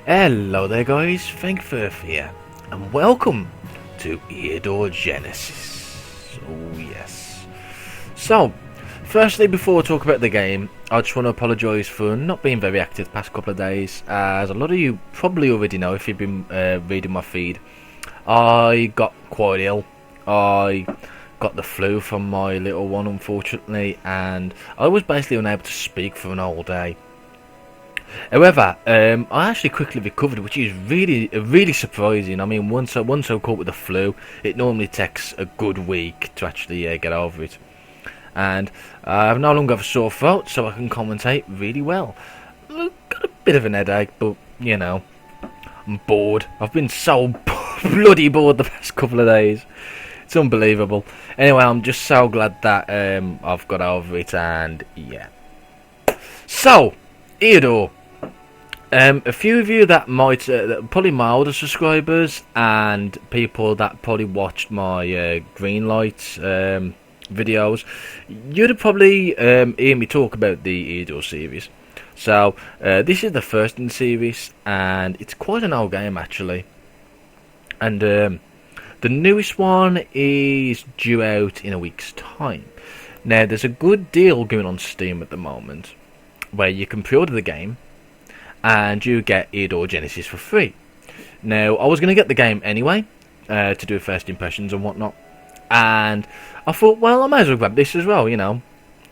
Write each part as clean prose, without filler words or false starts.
Hello there guys, Fengferth here, and welcome to Eador Genesis. Oh yes. So, firstly, before I talk about the game, I just want to apologise for not being very active the past couple of days. As a lot of you probably already know if you've been reading my feed, I got quite ill. I got the flu from my little one, unfortunately, and I was basically unable to speak for an whole day. However, I actually quickly recovered, which is really surprising. I mean, once I caught with the flu, it normally takes a good week to actually get over it. And I've no longer have a sore throat, so I can commentate really well. I've got a bit of an headache, but you know, I'm bored. I've been so bloody bored the past couple of days. It's unbelievable. Anyway, I'm just so glad that I've got over it, and yeah. So, Eador. A few of you that might, probably my older subscribers and people that probably watched my green lights videos, you'd have probably hear me talk about the Eador series. So this is the first in the series, and it's quite an old game actually. And the newest one is due out in a week's time. Now there's a good deal going on Steam at the moment, where you can pre-order the game and you get Eador Genesis for free. Now, I was going to get the game anyway, to do first impressions and whatnot, and I thought, well, I might as well grab this as well, you know,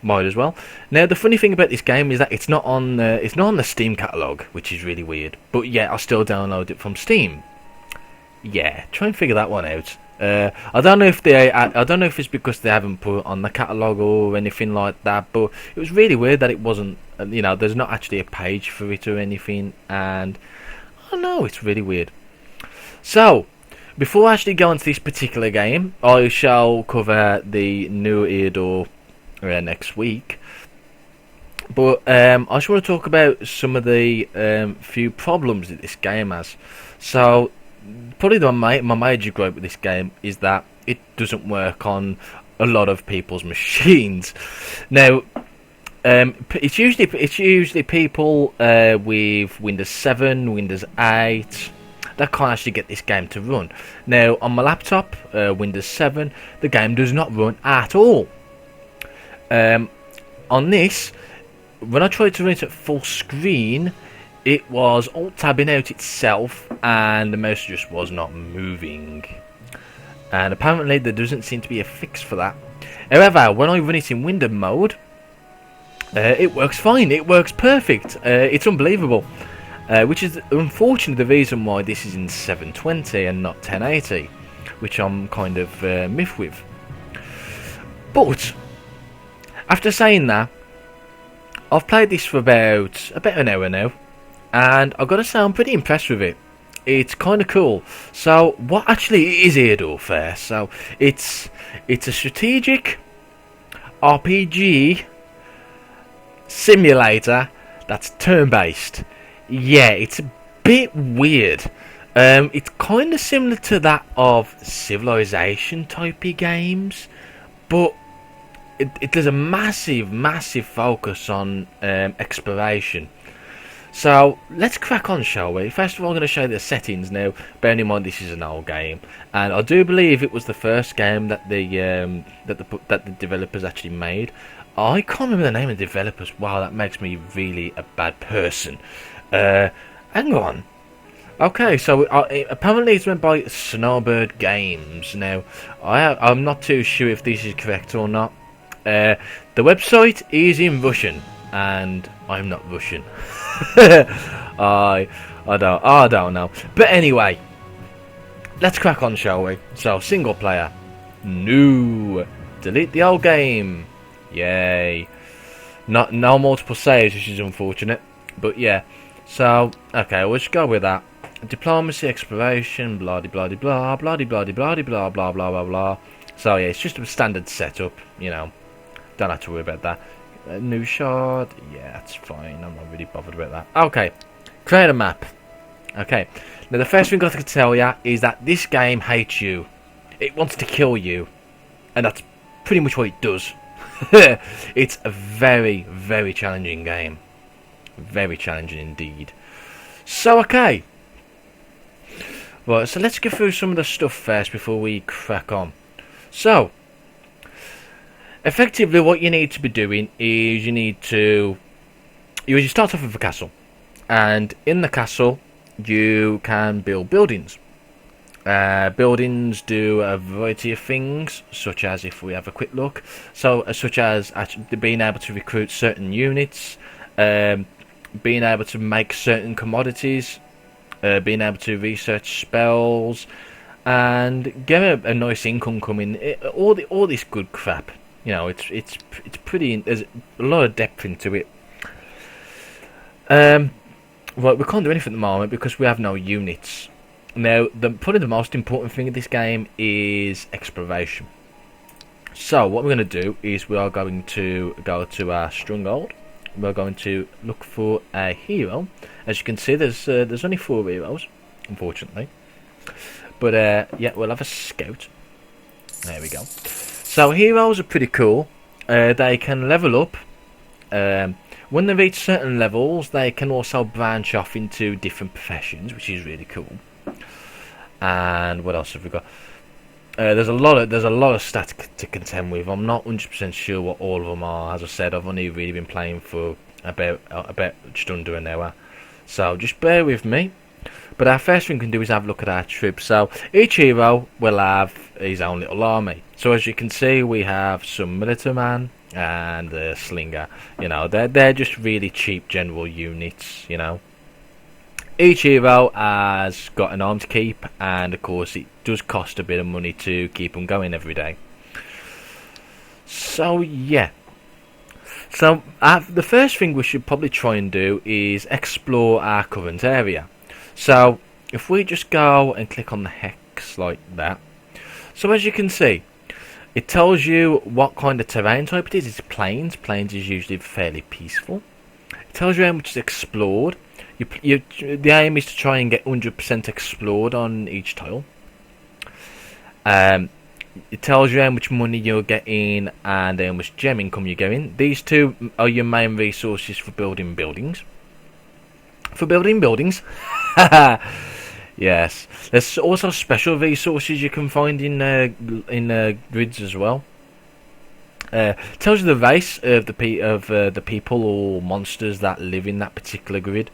might as well. Now, the funny thing about this game is that it's not on the Steam catalogue, which is really weird, but yeah, I still download it from Steam. Yeah, try and figure that one out. I don't know if it's because they haven't put it on the catalogue or anything like that, but it was really weird that it wasn't. You know, there's not actually a page for it or anything, and I don't know, it's really weird. So, before I actually go into this particular game, I shall cover the new Eador next week. But I just want to talk about some of the few problems that this game has. So, probably my major gripe with this game is that it doesn't work on a lot of people's machines. Now, it's usually people with Windows 7, Windows 8 that can't actually get this game to run. Now, on my laptop, Windows 7, the game does not run at all. On this, when I tried to run it at full screen, it was alt-tabbing out itself, and the mouse just was not moving. And apparently there doesn't seem to be a fix for that. However, when I run it in window mode, it works fine. It works perfect. It's unbelievable. Which is unfortunately the reason why this is in 720 and not 1080, which I'm kind of miffed with. But after saying that, I've played this for about an hour now, and I've got to say I'm pretty impressed with it. It's kind of cool. So what actually is Eador first? So it's a strategic RPG simulator that's turn-based. Yeah, it's a bit weird. It's kind of similar to that of Civilization typey games, but there's a massive focus on exploration. So let's crack on, shall we? First of all, I'm going to show you the settings now. Bearing in mind this is an old game, and I do believe it was the first game that the developers actually made. I can't remember the name of the developers. Wow, that makes me really a bad person. Hang on. Okay, so apparently it's made by Snowbird Games. Now, I'm not too sure if this is correct or not. The website is in Russian, and I'm not Russian. I don't know. But anyway, let's crack on, shall we? So, single player. No. Delete the old game. Yay. No multiple saves, which is unfortunate. But yeah. So, okay, we'll just go with that. Diplomacy, exploration, blah blah blah blah blah blah blah blah blah blah blah. So yeah, it's just a standard setup, you know. Don't have to worry about that. New shard, yeah, that's fine. I'm not really bothered about that. Okay, create a map. Okay, now the first thing I can tell you is that this game hates you. It wants to kill you, and that's pretty much what it does. It's a very challenging game. Very challenging indeed. So, okay. Right, so let's go through some of the stuff first before we crack on. So, effectively what you need to be doing is you start off with a castle. And in the castle, you can build buildings. Buildings do a variety of things, such as, if we have a quick look, such as actually being able to recruit certain units, being able to make certain commodities, being able to research spells, and get a nice income coming. All this good crap. You know, it's pretty. There's a lot of depth into it. Right, we can't do anything at the moment because we have no units. Now, probably the most important thing in this game is exploration. So, what we're going to do is we are going to go to our stronghold. We're going to look for a hero. As you can see, there's only 4 heroes, unfortunately. But yeah, we'll have a scout. There we go. So heroes are pretty cool. They can level up. When they reach certain levels, they can also branch off into different professions, which is really cool. And what else have we got? There's a lot of stats to contend with. I'm not 100% sure what all of them are. As I said, I've only really been playing for about just under an hour, so just bear with me. But our first thing we can do is have a look at our troops. So each hero will have his own little army. So as you can see, we have some military man and a slinger. You know, they're just really cheap general units. You know. Each hero has got an arm to keep, and of course it does cost a bit of money to keep them going every day. So yeah. So the first thing we should probably try and do is explore our current area. So if we just go and click on the hex like that. So as you can see, it tells you what kind of terrain type it is. It's plains. Plains is usually fairly peaceful. It tells you how much is explored. The aim is to try and get 100% explored on each tile. It tells you how much money you're getting and how much gem income you're getting. These two are your main resources for building buildings. Yes. There's also special resources you can find in grids as well. Tells you the race of the people or monsters that live in that particular grid.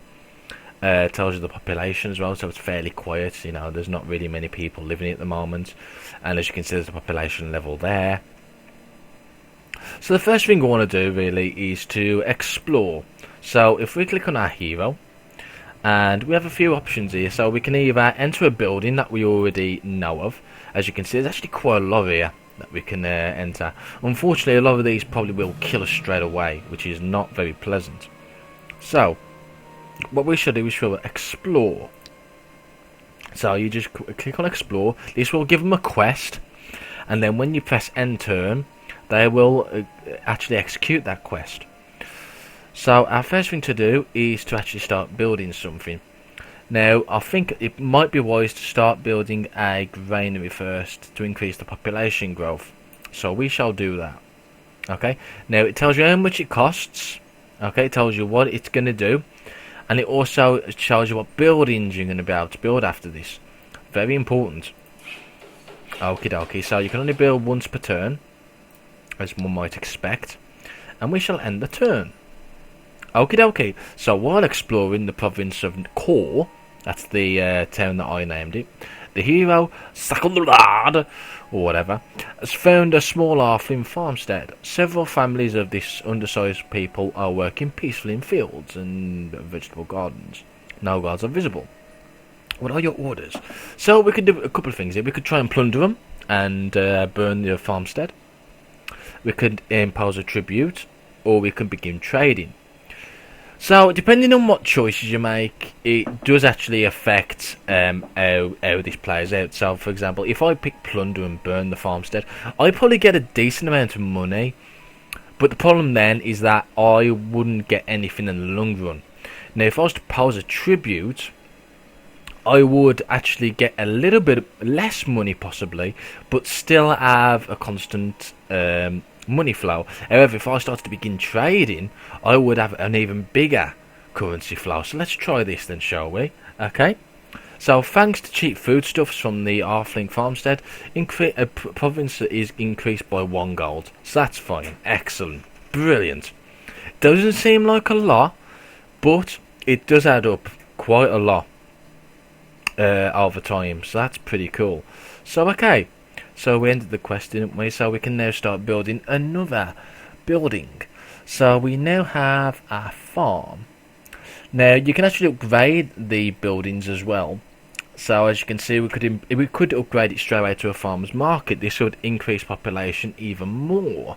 Tells you the population as well, so it's fairly quiet. You know, there's not really many people living at the moment, and as you can see, there's a population level there. So the first thing we want to do really is to explore. So if we click on our hero, and we have a few options here, so we can either enter a building that we already know of. As you can see, there's actually quite a lot here that we can enter. Unfortunately, a lot of these probably will kill us straight away, which is not very pleasant. So what we should do is we'll explore. So you just click on explore. This will give them a quest, and then when you press enter, they will actually execute that quest. So our first thing to do is to actually start building something. Now I think it might be wise to start building a granary first to increase the population growth. So we shall do that. Okay. Now it tells you how much it costs. Okay, it tells you what it's going to do. And it also shows you what buildings you're going to be able to build after this. Very important. Okie dokie. So you can only build once per turn, as one might expect. And we shall end the turn. Okie dokie. So while exploring the province of Kor, that's the town that I named it, the hero, Sakundulad, or whatever, has found a small halfling farmstead. Several families of this undersized people are working peacefully in fields and vegetable gardens. No guards are visible. What are your orders? So we could do a couple of things here. We could try and plunder them and burn the farmstead. We could impose a tribute, or we could begin trading. So, depending on what choices you make, it does actually affect how this plays out. So, for example, if I pick plunder and burn the farmstead, I probably get a decent amount of money. But the problem then is that I wouldn't get anything in the long run. Now, if I was to pose a tribute, I would actually get a little bit less money possibly, but still have a constant money flow. However, if I started to begin trading, I would have an even bigger currency flow. So let's try this then, shall we? Okay. So thanks to cheap foodstuffs from the Arfling farmstead, province is increased by 1 gold. So that's fine. Excellent. Brilliant. Doesn't seem like a lot, but it does add up quite a lot over time. So that's pretty cool. So okay. So we ended the quest, didn't we? So we can now start building another building. So we now have a farm. Now you can actually upgrade the buildings as well. So as you can see, we could upgrade it straight away to a farmer's market. This would increase population even more,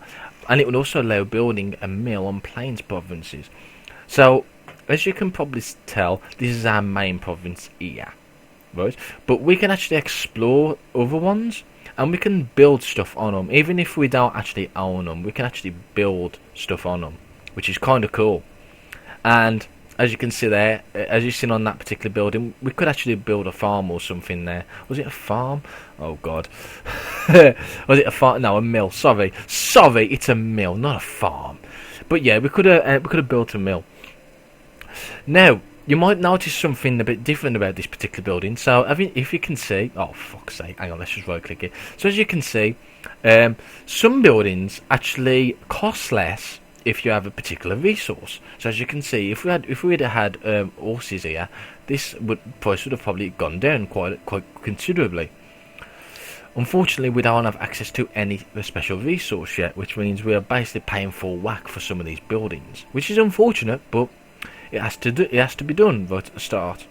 and it would also allow building a mill on plains provinces. So as you can probably tell, this is our main province here, right? But we can actually explore other ones, and we can build stuff on them. Even if we don't actually own them, we can actually build stuff on them, which is kind of cool. And as you can see there, as you've seen on that particular building, we could actually build a farm or something there. Was it a farm? Oh god. Was it a farm? No, a mill. Sorry, it's a mill, not a farm. But yeah, we could have built a mill. Now you might notice something a bit different about this particular building. So if you can see, oh fuck's sake, hang on, let's just right click it. So as you can see, some buildings actually cost less if you have a particular resource. So as you can see, if we had horses here, this price would have probably gone down quite considerably. Unfortunately, we don't have access to any special resource yet, which means we are basically paying full whack for some of these buildings, which is unfortunate, but it has to be done right at the start.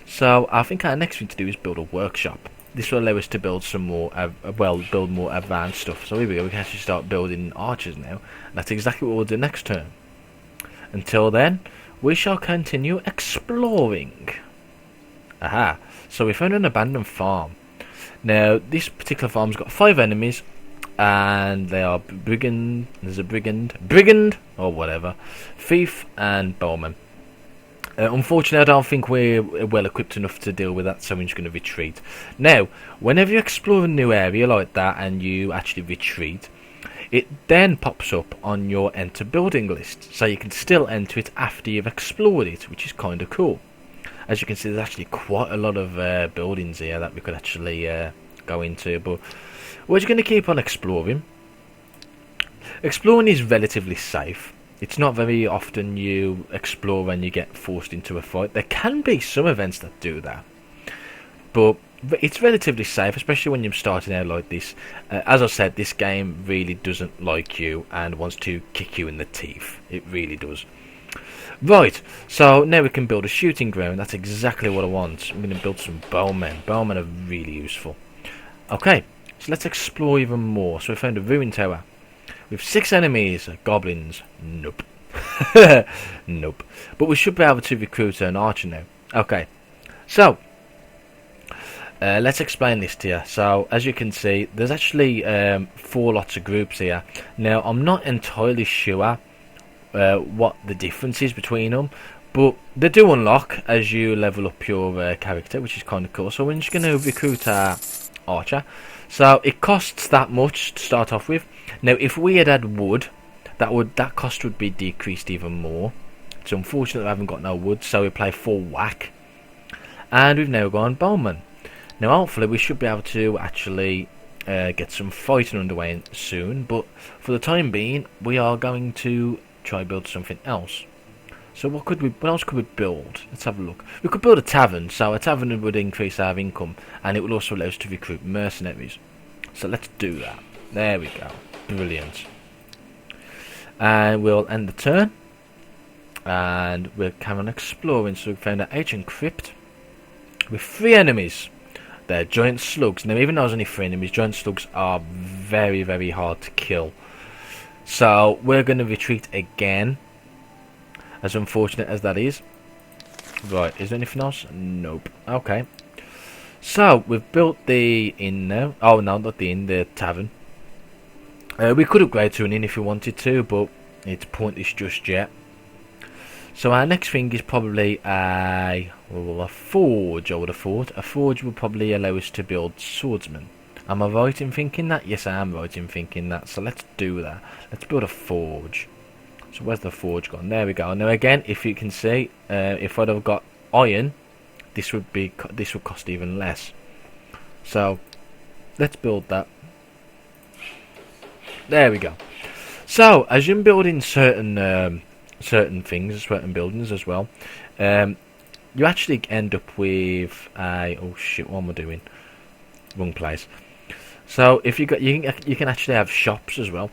So I think our next thing to do is build a workshop. This will allow us to build some more, build more advanced stuff. So here we go. We can actually start building archers now. And that's exactly what we'll do next turn. Until then, we shall continue exploring. Aha! So we found an abandoned farm. Now this particular farm's got 5 enemies, and they are brigand. There's a brigand, or whatever, thief, and bowman. Unfortunately, I don't think we're well equipped enough to deal with that, so we're just going to retreat. Now, whenever you explore a new area like that and you actually retreat, it then pops up on your enter building list, so you can still enter it after you've explored it, which is kind of cool. As you can see, there's actually quite a lot of buildings here that we could actually go into, but we're just going to keep on exploring. Exploring is relatively safe. It's not very often you explore when you get forced into a fight. There can be some events that do that, but it's relatively safe, especially when you're starting out like this. As I said, this game really doesn't like you and wants to kick you in the teeth. It really does. Right, so now we can build a shooting ground. That's exactly what I want. I'm going to build some bowmen. Bowmen are really useful. Okay, so let's explore even more. So we found a ruin tower with 6 enemies. Goblins. Nope. Nope. But we should be able to recruit an archer now. Okay, so let's explain this to you. So as you can see, there's actually 4 lots of groups here. Now I'm not entirely sure what the difference is between them, but they do unlock as you level up your character, which is kind of cool. So we're just going to recruit our archer. So it costs that much to start off with. Now if we had wood, that cost would be decreased even more. It's unfortunate I haven't got no wood, so we play full whack. And we've now gone bowman. Now hopefully we should be able to actually get some fighting underway soon, but for the time being we are going to try build something else. So what else could we build? Let's have a look. We could build a tavern. So a tavern would increase our income, and it would also allow us to recruit mercenaries. So let's do that. There we go. Brilliant. And we'll end the turn, and we'll carry on exploring. So we found an ancient crypt with 3 enemies. They're giant slugs. Now even though there's only 3 enemies, giant slugs are very, very hard to kill. So we're going to retreat again, as unfortunate as that is. Right, is there anything else? Nope. Okay. So we've built the inn now. Oh no, not the inn, the tavern. We could upgrade to an inn if we wanted to, but it's pointless just yet. So our next thing is probably a forge, I would have thought. A forge would probably allow us to build swordsmen. Am I right in thinking that? Yes, I am right in thinking that. So let's do that. Let's build a forge. So where's the forge gone? There we go. Now again, if you can see, if I'd have got iron, this would cost even less. So let's build that. There we go. So as you're building certain things, certain buildings as well, you actually end up with a oh shit, what am I doing? Wrong place. So if you can actually have shops as well,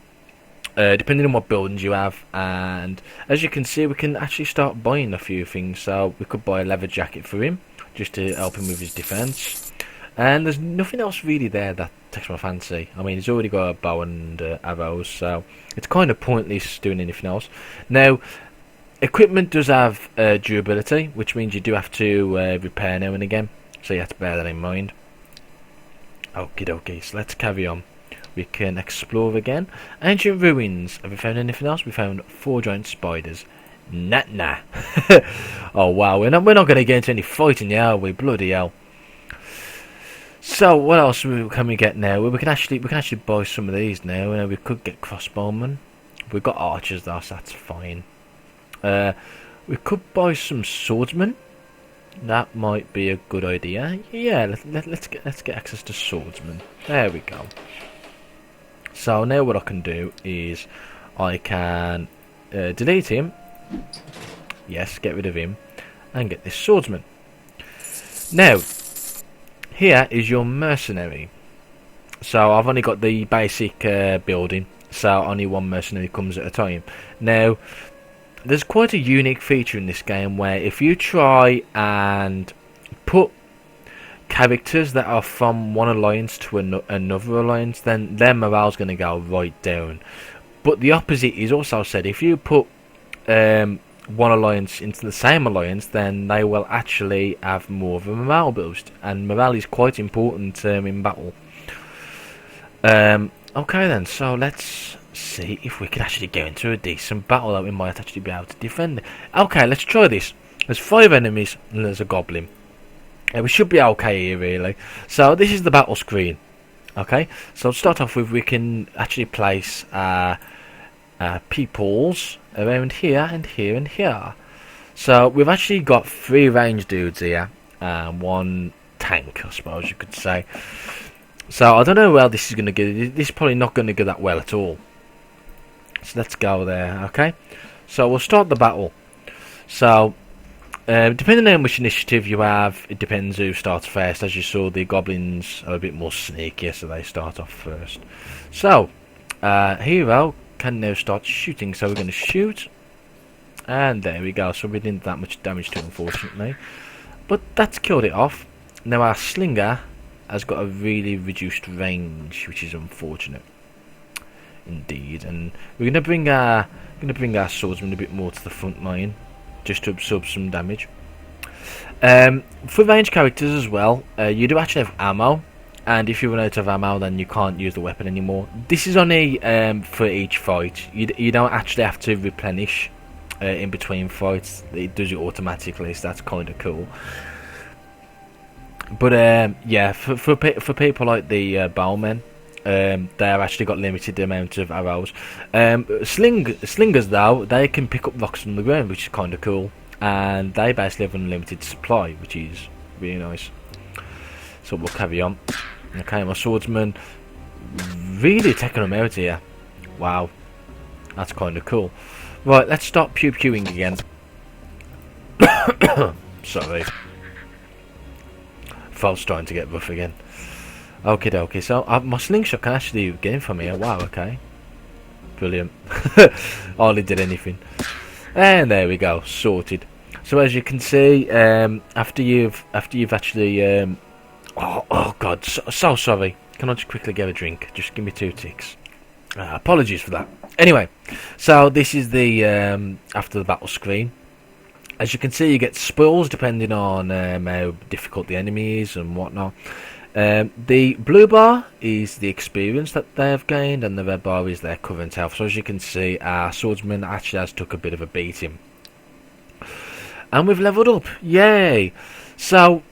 depending on what buildings you have, and as you can see, we can actually start buying a few things. So we could buy a leather jacket for him just to help him with his defense, and there's nothing else really there that takes my fancy. I mean, he's already got a bow and arrows, so it's kind of pointless doing anything else. Now, equipment does have durability, which means you do have to repair now and again, so you have to bear that in mind. Okie dokie, so let's carry on. We can explore again. Ancient ruins. Have we found anything else? We found 4 giant spiders. Nah. Oh wow, we're not going to get into any fighting now, are we? Bloody hell. So what else can we get now? Well, we can actually buy some of these now. We could get crossbowmen. We've got archers though, so that's fine. We could buy some swordsmen. That might be a good idea. Yeah, let's get access to swordsmen. There we go. So now what I can do is I can delete him. Yes, get rid of him and get this swordsman. Now here is your mercenary. So I've only got the basic building, so only one mercenary comes at a time. Now there's quite a unique feature in this game where if you try and put characters that are from one alliance to another alliance, then their morale's going to go right down. But the opposite is also said. If you put one alliance into the same alliance, then they will actually have more of a morale boost, and morale is quite important in battle. Okay then, so let's see if we can actually go into a decent battle that we might actually be able to defend. Okay, let's try this. There's 5 enemies and there's a goblin. We should be okay here, really. So this is the battle screen. Okay, so to start off with, we can actually place peoples around here and here and here. So we've actually got 3 range dudes here and 1 tank, I suppose you could say. So I don't know how well this is going to go. This is probably not going to go that well at all. So let's go there. Okay, so we'll start the battle. So depending on which initiative you have, it depends who starts first. As you saw, the goblins are a bit more sneaky, so they start off first. So hero can now start shooting, so we're going to shoot, and there we go. So we didn't do that much damage to it, unfortunately, but that's killed it off. Now our slinger has got a really reduced range, which is unfortunate indeed, and we're going to bring our swordsman a bit more to the front line just to absorb some damage. For range characters as well, you do actually have ammo, and if you run out of ammo, then you can't use the weapon anymore. This is only for each fight. You don't actually have to replenish in between fights. It does it automatically, so that's kind of cool. But yeah, for people like the bowmen, they've actually got limited amount of arrows. Slingers though, they can pick up rocks from the ground, which is kind of cool, and they basically have unlimited supply, which is really nice. So we'll carry on. Okay, my swordsman really taking them out here. Wow, that's kind of cool. Right, let's start pew-pewing again. Sorry, throat's starting to get rough again. Okay, dokie. So my slingshot can actually get in from here. Wow. Okay. Brilliant. Hardly did anything. And there we go. Sorted. So as you can see, after you've actually oh god, so sorry. Can I just quickly get a drink? Just give me 2 ticks. Apologies for that. Anyway, so this is the after the battle screen. As you can see, you get spoils depending on how difficult the enemy is and whatnot. The blue bar is the experience that they have gained, and the red bar is their current health. So as you can see, our swordsman actually has took a bit of a beating, and we've leveled up. Yay! So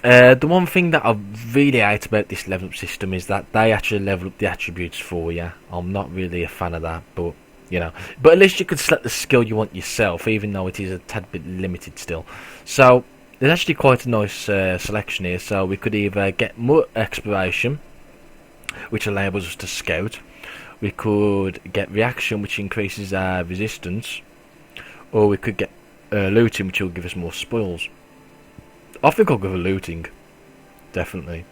the one thing that I really hate about this level up system is that they actually level up the attributes for you. I'm not really a fan of that, but you know. But at least you could select the skill you want yourself, even though it is a tad bit limited still. So there's actually quite a nice selection here. So we could either get more exploration, which enables us to scout. We could get reaction, which increases our resistance, or we could get looting, which will give us more spoils. I think I'll go for looting, definitely.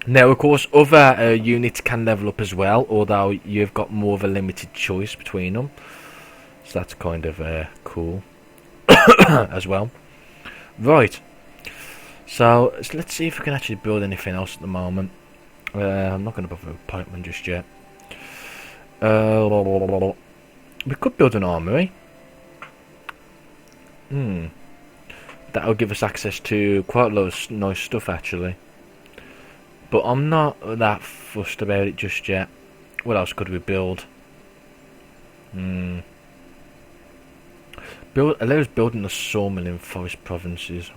Now, of course, other units can level up as well, although you've got more of a limited choice between them. So that's kind of cool as well. Right. So let's see if we can actually build anything else at the moment. I'm not going to bother with pikemen just yet. We could build an armory. That'll give us access to quite a lot of nice stuff, actually. But I'm not that fussed about it just yet. What else could we build? Allows building a sawmill in forest provinces.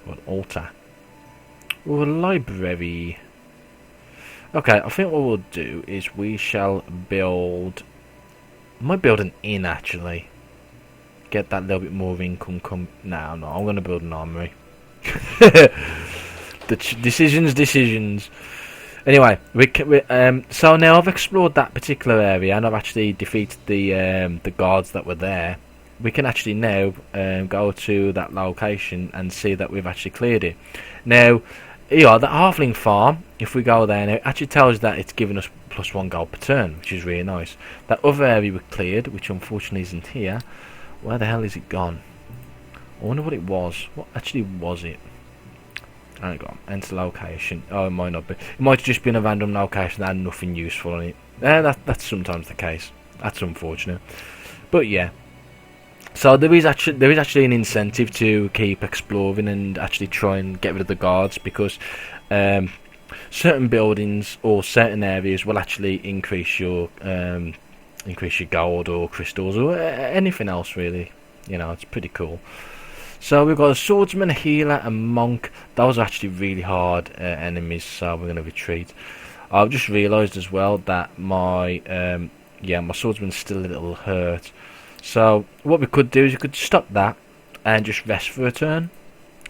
What altar? Or a library. Okay, I think what we'll do is we shall build... I might build an inn, actually. Get that little bit more income No, I'm going to build an armory. Decisions. Anyway, so now I've explored that particular area and I've actually defeated the guards that were there. We can actually now go to that location and see that we've actually cleared it. Now, yeah, the halfling farm, if we go there now, it actually tells that it's giving us +1 gold per turn, which is really nice. That other area we cleared, which unfortunately isn't here, where the hell is it gone? I wonder what it was. What actually was it? Hang on, enter location. Oh, it might not be. It might have just been a random location that had nothing useful on it. That's sometimes the case. That's unfortunate. But yeah. So there is actually an incentive to keep exploring and actually try and get rid of the guards, because certain buildings or certain areas will actually increase your gold or crystals or anything else, really. You know, it's pretty cool. So we've got a swordsman, a healer, a monk. Those are actually really hard enemies, so we're going to retreat. I've just realised as well that my swordsman's still a little hurt. So what we could do is we could stop that and just rest for a turn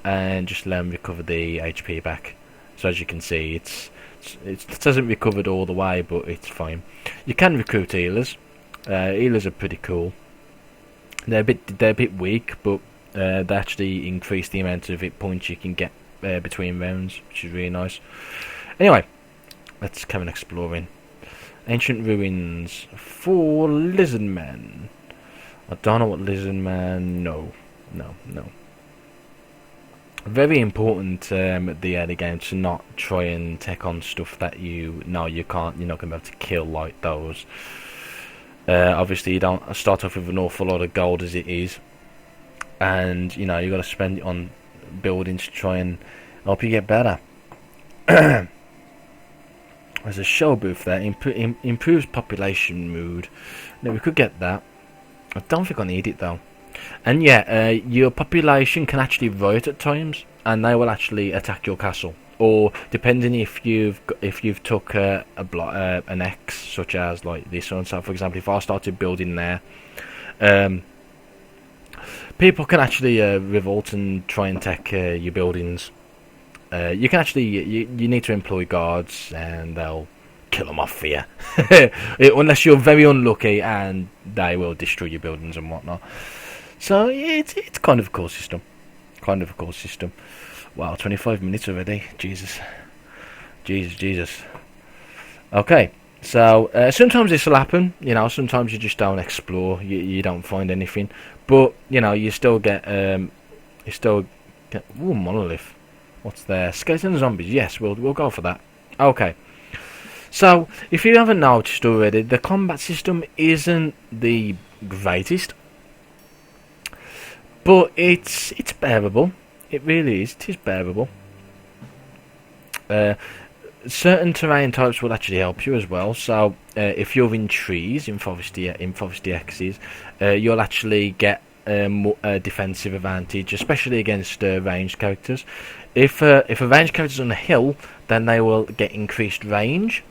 and just let him recover the HP back. So as you can see, it hasn't recovered all the way, but it's fine. You can recruit healers. Healers are pretty cool. They're a bit weak, but they actually increase the amount of hit points you can get between rounds, which is really nice. Anyway, let's come and exploring. Ancient ruins for lizard men. I don't know what lizard man. No. Very important at the early game to not try and take on stuff that you know you can't. You're not going to be able to kill like those. Obviously, you don't start off with an awful lot of gold as it is, and you know you got to spend it on buildings to try and help you get better. There's a show booth there. Improves population mood. Now we could get that. I don't think I need it though. And yeah, your population can actually riot at times, and they will actually attack your castle. Or depending if you've took an X, such as like this one. So for example, if I started building there, people can actually revolt and try and take your buildings. You can actually you need to employ guards, and they'll kill them off for you. Unless you're very unlucky, and they will destroy your buildings and whatnot. So it's kind of a cool system. Wow, 25 minutes already. Jesus. Okay, so sometimes this will happen. You know, sometimes you just don't explore. You don't find anything, but you know you still get ooh, monolith. What's there? Skeleton and zombies. Yes, we'll go for that. Okay. So, if you haven't noticed already, the combat system isn't the greatest, but it's bearable. It really is. It is bearable. Certain terrain types will actually help you as well. So, if you're in trees in foresty X's, you'll actually get a defensive advantage, especially against ranged characters. If a ranged character's on a hill, then they will get increased range.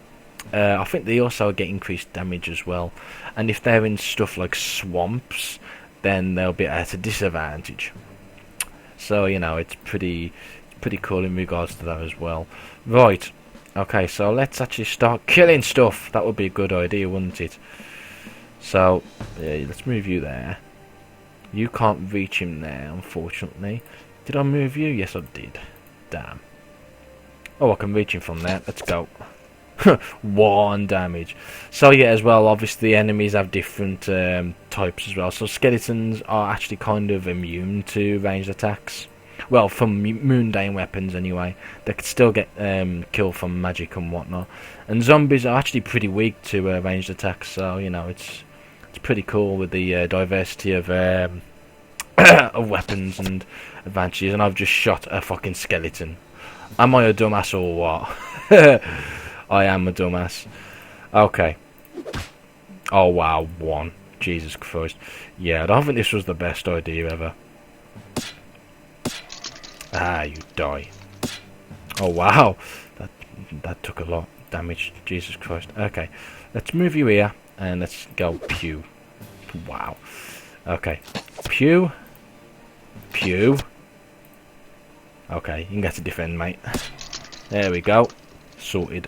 I think they also get increased damage as well. And if they're in stuff like swamps, then they'll be at a disadvantage. So, you know, it's pretty cool in regards to that as well. Right. Okay, so let's actually start killing stuff. That would be a good idea, wouldn't it? So, yeah, let's move you there. You can't reach him there, unfortunately. Did I move you? Yes, I did. Damn. Oh, I can reach him from there. Let's go. 1 damage. So yeah, as well, obviously enemies have different types as well. So skeletons are actually kind of immune to ranged attacks. Well, from mundane weapons anyway. They could still get killed from magic and whatnot. And zombies are actually pretty weak to ranged attacks. So you know, it's pretty cool with the diversity of of weapons and advantages. And I've just shot a fucking skeleton. Am I a dumbass or what? I am a dumbass. Okay. Oh wow, 1. Jesus Christ. Yeah, I don't think this was the best idea ever. Ah, you die. Oh wow. That took a lot of damage. Jesus Christ. Okay. Let's move you here and let's go pew. Wow. Okay. Pew. Pew. Okay, you can get to defend, mate. There we go. Sorted.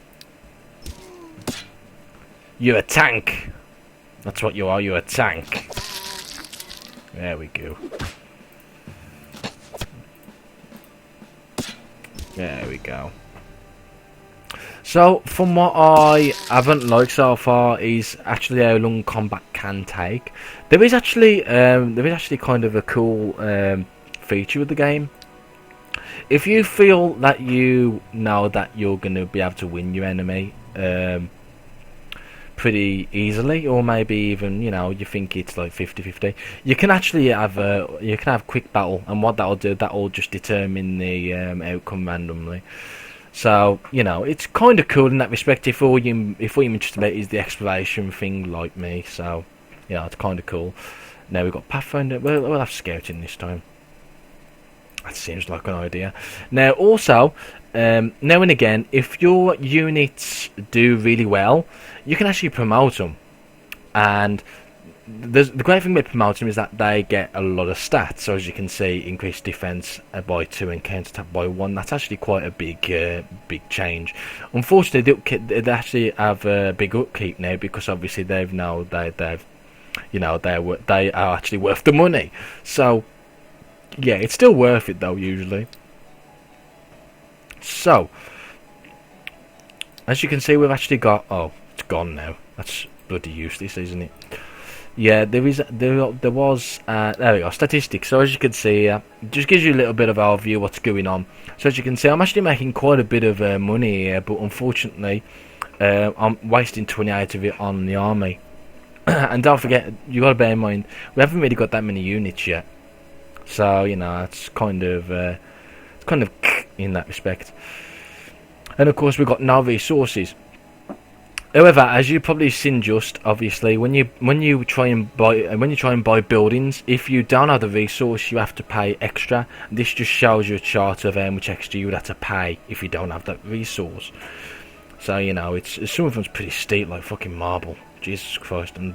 You're a tank. That's what you are, you're a tank. There we go. There we go. So, from what I haven't liked so far is actually how long combat can take. There is actually kind of a cool feature of the game. If you feel that you know that you're going to be able to win your enemy pretty easily, or maybe even, you know, you think it's like 50-50, you can actually have quick battle, and what that'll do, that'll just determine the outcome randomly. So, you know, it's kind of cool in that respect if all you're interested about is the exploration thing like me. So, yeah, it's kind of cool. Now we've got Pathfinder. We'll have Scouting this time. That seems like an idea. Now, also, now and again, if your units do really well, you can actually promote them. And the great thing about promoting them is that they get a lot of stats. So, as you can see, increased defense by 2 and counter attack by 1. That's actually quite a big change. Unfortunately, they actually have a big upkeep now because obviously they are actually worth the money. So, yeah, it's still worth it though, usually. So, as you can see, we've actually got... Oh, it's gone now. That's bloody useless, isn't it? Yeah, there was... there we go, statistics. So, as you can see, it just gives you a little bit of our view what's going on. So, as you can see, I'm actually making quite a bit of money here, but unfortunately, I'm wasting 28 of it on the army. And don't forget, you got to bear in mind, we haven't really got that many units yet. So, you know, it's kind of in that respect. And of course, we've got no resources. However, as you've probably seen, just obviously, when you try and buy buildings, if you don't have the resource, you have to pay extra. This just shows you a chart of how much extra you would have to pay if you don't have that resource. So, you know, some of them's pretty steep, like fucking marble. Jesus Christ, and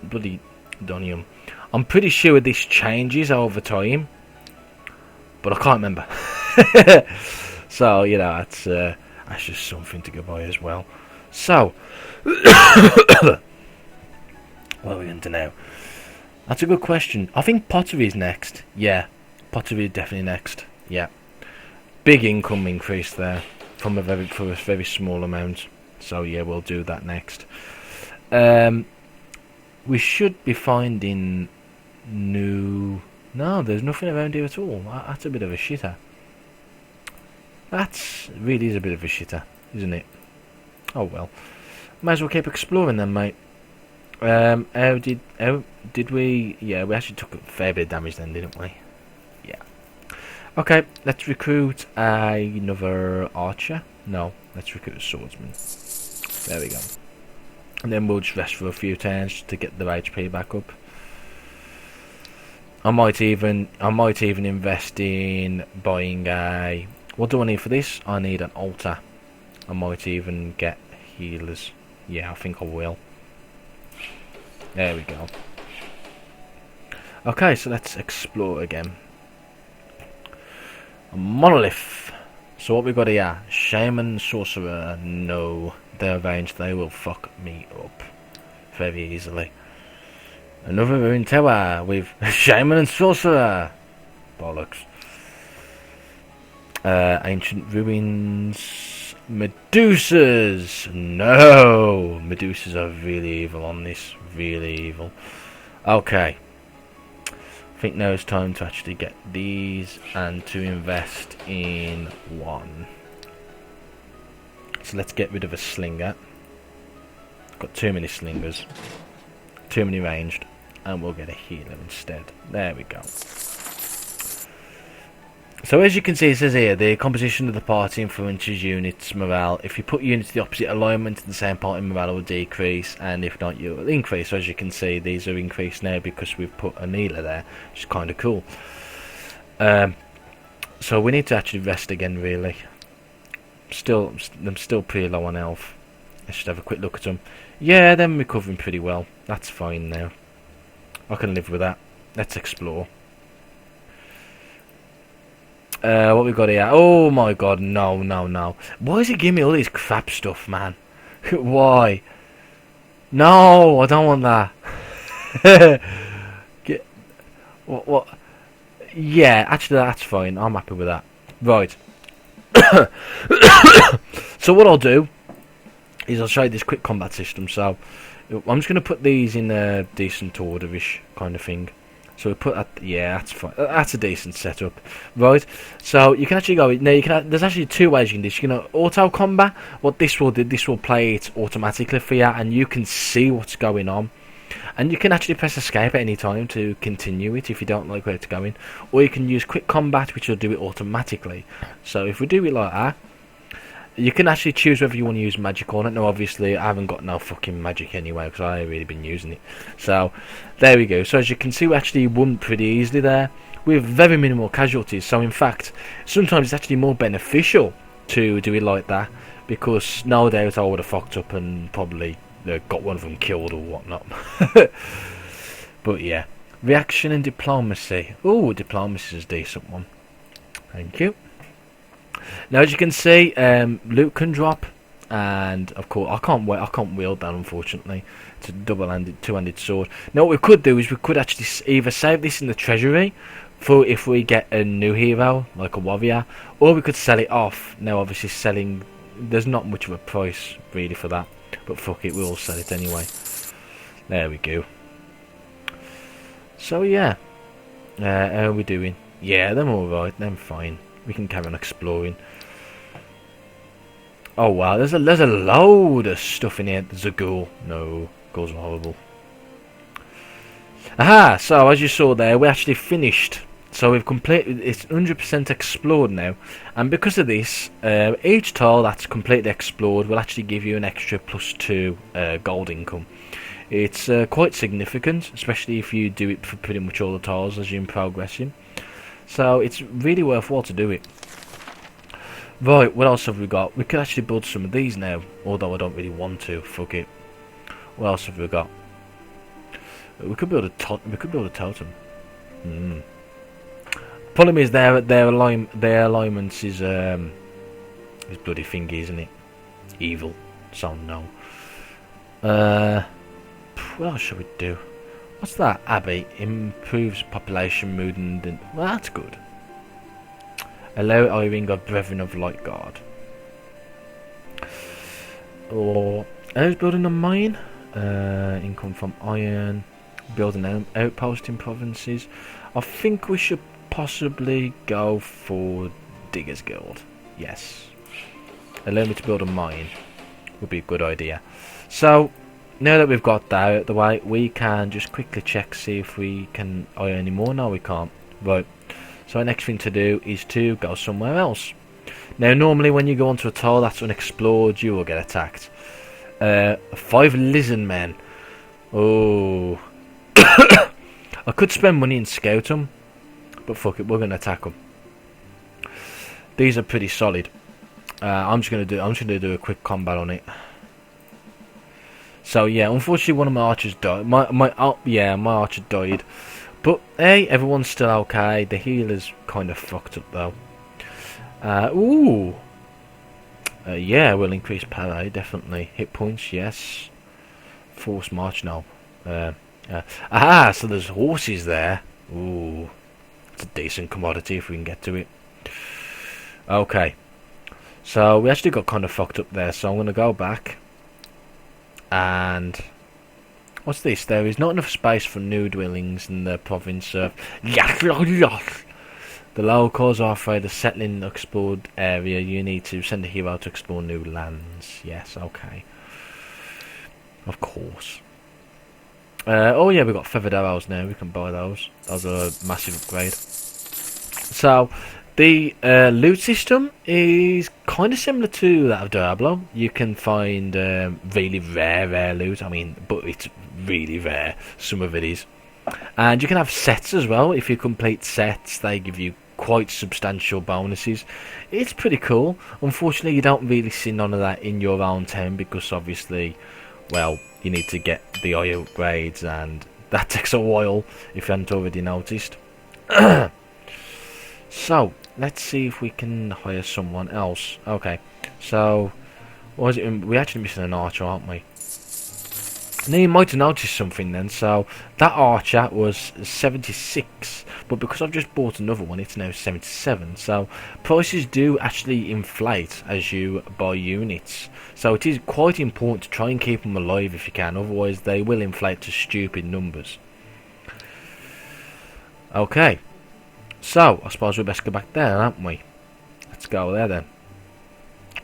bloody Donium. I'm pretty sure this changes over time, but I can't remember. So, you know, that's just something to go by as well. So, what are we going to do now? That's a good question. I think pottery is next. Yeah, pottery is definitely next. Yeah, big income increase there for a very small amount. So yeah, we'll do that next. We should be finding new... No, there's nothing around here at all. That's a bit of a shitter. That really is a bit of a shitter, isn't it? Oh well. Might as well keep exploring then, mate. How did we... Yeah, we actually took a fair bit of damage then, didn't we? Yeah. Okay, let's recruit another archer. No, let's recruit a swordsman. There we go. And then we'll just rest for a few turns to get the HP back up. I might even invest in buying a... What do I need for this? I need an altar. I might even get healers? Yeah, I think I will. There we go. Okay, so let's explore again. A monolith. So what we got here? Shaman, sorcerer. No, they're ranged. They will fuck me up very easily. Another ruined tower with shaman and sorcerer. Bollocks. Ancient ruins. Medusas. No, Medusas are really evil on this. Really evil. Okay. I think now it's time to actually get these and to invest in one. So let's get rid of a slinger. Got too many slingers. Too many ranged. And we'll get a healer instead. There we go. So as you can see, it says here, the composition of the party influences units' morale. If you put units the opposite alignment to the same party, morale will decrease, and if not, you will increase. So as you can see, these are increased now because we've put a healer there, which is kind of cool. So we need to actually rest again, really. I'm still pretty low on health. Let's just have a quick look at them. Yeah, they're recovering pretty well. That's fine now. I can live with that. Let's explore. What we got here? Oh my god, no. Why is he giving me all this crap stuff, man? Why? No, I don't want that. What? Yeah, actually that's fine. I'm happy with that. Right. So what I'll do is I'll show you this quick combat system. So I'm just going to put these in a decent order-ish kind of thing. So we put that, yeah, that's fine. That's a decent setup, right? So you can actually go. Now there's actually two ways you can do this. You can auto combat. What this will do, this will play it automatically for you, and you can see what's going on. And you can actually press escape at any time to continue it if you don't like where it's going. Or you can use quick combat, which will do it automatically. So if we do it like that, you can actually choose whether you want to use magic or not. Now, obviously, I haven't got no fucking magic anyway because I ain't really been using it. So, there we go. So, as you can see, we actually won pretty easily there with very minimal casualties. So, in fact, sometimes it's actually more beneficial to do it like that because no doubt I would have fucked up and probably got one of them killed or whatnot. But, yeah. Reaction and diplomacy. Oh, diplomacy is a decent one. Thank you. Now, as you can see, loot can drop, and of course, I can't wield that, unfortunately. It's a two-handed sword. Now, what we could do is we could actually either save this in the treasury for if we get a new hero, like a warrior, or we could sell it off. Now, obviously, selling, there's not much of a price really for that, but fuck it, we'll sell it anyway. There we go. So yeah, how are we doing? Yeah, them alright, them fine. We can carry on exploring. Oh wow, there's a load of stuff in here. There's a ghoul. No, ghouls are horrible. Aha! So as you saw there, we actually finished. So we've completed. It's 100% explored now, and because of this, each tile that's completely explored will actually give you an extra +2 gold income. It's quite significant, especially if you do it for pretty much all the tiles as you're progressing. So it's really worthwhile to do it. Right, what else have we got? We could actually build some of these now, although I don't really want to. Fuck it. What else have we got? We could build a totem. Problem is their alignments is bloody thingy, isn't it? Evil. So no. What else should we do? What's that? Abbey improves population mood and well, that's good. Allow hiring of Brethren of Light Guard. Or who's building a mine? Income from iron. Building an outpost in provinces. I think we should possibly go for Diggers Guild. Yes. Allow me to build a mine. Would be a good idea. So now that we've got that out of the way, we can just quickly check, see if we can iron any more. No, we can't. Right. So the next thing to do is to go somewhere else. Now, normally when you go onto a tile that's unexplored, you will get attacked. 5 lizard men. Oh. I could spend money and scout them, but fuck it, we're going to attack them. These are pretty solid. I'm just gonna do a quick combat on it. So yeah, unfortunately one of my archers died. My archer died. But hey, everyone's still okay. The healer's kind of fucked up though. Ooh. Yeah, we'll increase parry, definitely. Hit points, yes. Force march now. So there's horses there. Ooh. It's a decent commodity if we can get to it. Okay. So we actually got kind of fucked up there, so I'm going to go back. And what's this? There is not enough space for new dwellings in the province of the locals are afraid of settling the explored area. You need to send a hero to explore new lands. Yes, okay. Of course. Oh yeah, we've got feathered arrows now. We can buy those. Those are a massive upgrade. So, the loot system is kind of similar to that of Diablo. You can find really rare loot. I mean, but it's really rare. Some of it is. And you can have sets as well. If you complete sets, they give you quite substantial bonuses. It's pretty cool. Unfortunately, you don't really see none of that in your own town because obviously, well, you need to get the oil upgrades and that takes a while if you hadn't already noticed. So, let's see if we can hire someone else. Okay, so, what was it? We're actually missing an archer, aren't we? Now you might have noticed something then. So that archer was 76, but because I've just bought another one, it's now 77. So prices do actually inflate as you buy units. So it is quite important to try and keep them alive if you can, otherwise they will inflate to stupid numbers. Okay, so I suppose we best go back there, aren't we? Let's go there then.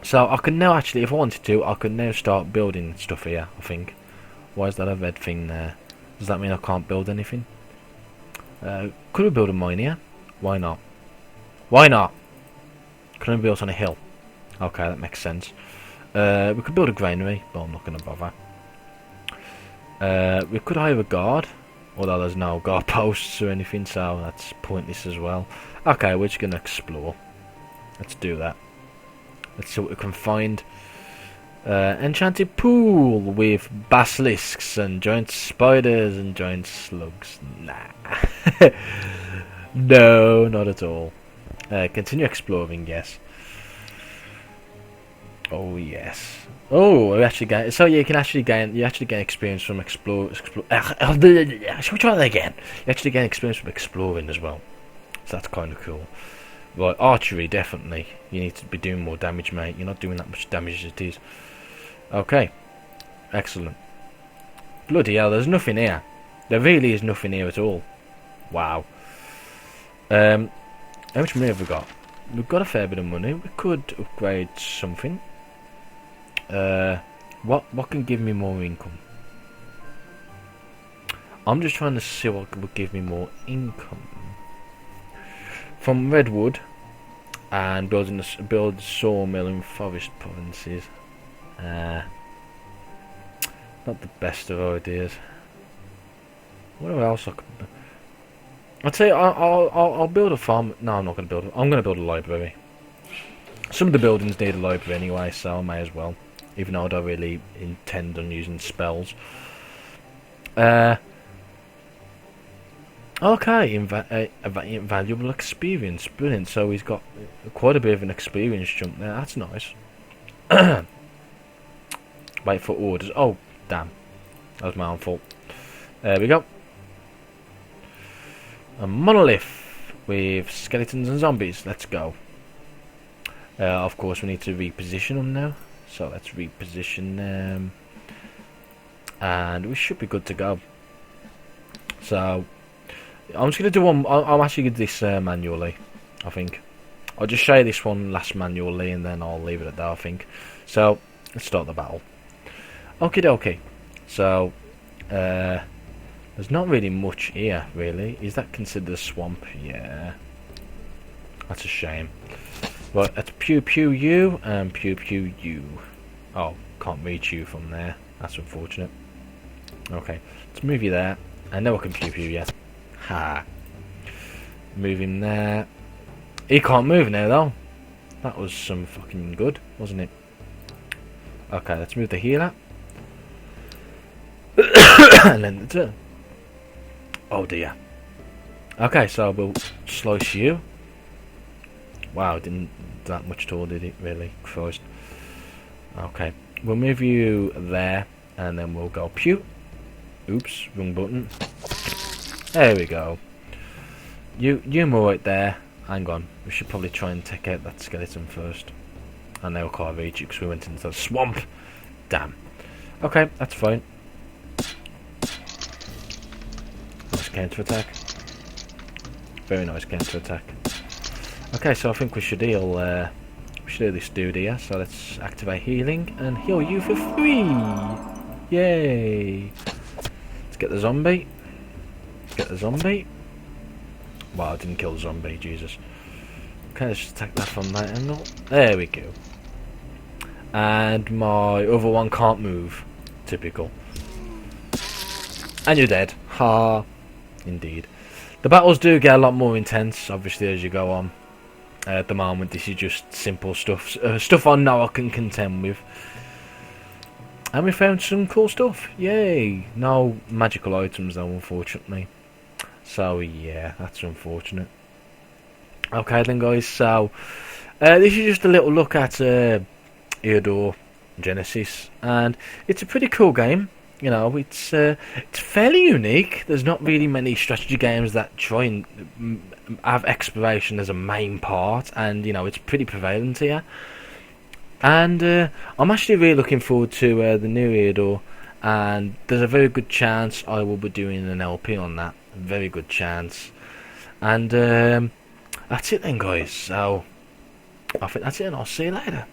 So I can now actually, if I wanted to, I can now start building stuff here, I think. Why is that a red thing there? Does that mean I can't build anything? Could we build a mine here? Why not? Why not? Can we build on a hill? Okay, that makes sense. We could build a granary, but I'm not going to bother. We could hire a guard, although there's no guard posts or anything, so that's pointless as well. Okay, we're just going to explore. Let's do that. Let's see what we can find. Enchanted pool with basilisks and giant spiders and giant slugs. Nah. No, not at all. Continue exploring, yes. Oh yes. Oh, we actually get. So yeah, you actually gain experience from explore. Should we try that again? You actually gain experience from exploring as well. So that's kind of cool. Right, archery definitely. You need to be doing more damage, mate. You're not doing that much damage as it is. Okay, excellent. Bloody hell, there's nothing here. There really is nothing here at all. Wow. How much money have we got? We've got a fair bit of money. We could upgrade something. What can give me more income? I'm just trying to see what would give me more income. From redwood and build a sawmill in forest provinces. Not the best of ideas. What else I could? I'd say I'll build a farm. No, I'm not going to build it. I'm going to build a library. Some of the buildings need a library anyway, so I may as well. Even though I don't really intend on using spells. Okay, invaluable experience. Brilliant. So he's got quite a bit of an experience jump there. That's nice. Wait for orders. Oh, damn. That was my own fault. There we go. A monolith with skeletons and zombies. Let's go. Of course, we need to reposition them now. So let's reposition them. And we should be good to go. So, I'm just going to do one. I'll actually do this manually, I think. I'll just show you this one last manually and then I'll leave it at that, I think. So, let's start the battle. Okie dokie. So, there's not really much here, really. Is that considered a swamp? Yeah. That's a shame. Right, let's pew pew you and pew pew you. Oh, can't reach you from there. That's unfortunate. Okay, let's move you there. I know I can pew pew you. Ha. Move him there. He can't move now, though. That was some fucking good, wasn't it? Okay, let's move the healer. and then the turn. Oh dear. Okay, so we'll slice you. Wow, didn't that much at all, did it? Really? Christ. Okay, we'll move you there, and then we'll go pew. Oops, wrong button. There we go. You move right there. Hang on, we should probably try and take out that skeleton first. And now we can't reach it because we went into the swamp. Damn. Okay, that's fine. Nice counter attack. Very nice counter attack. Okay, so I think we should heal. We should heal this dude here. So let's activate healing and heal you for free. Yay! Let's get the zombie. Get the zombie. Wow, I didn't kill the zombie. Jesus. Okay, let's just attack that from that angle. There we go. And my other one can't move. Typical. And you're dead. Ha. Indeed. The battles do get a lot more intense, obviously, as you go on. At the moment, this is just simple stuff. Stuff I know I can contend with. And we found some cool stuff. Yay. No magical items, though, unfortunately. So, yeah, that's unfortunate. Okay, then, guys. So, this is just a little look at Eador Genesis, and it's a pretty cool game. You know, it's fairly unique. There's not really many strategy games that try and have exploration as a main part, and you know, it's pretty prevalent here. And I'm actually really looking forward to the new Eador, and there's a very good chance I will be doing an LP on that. Very good chance. And that's it then, guys. So I think that's it, and I'll see you later.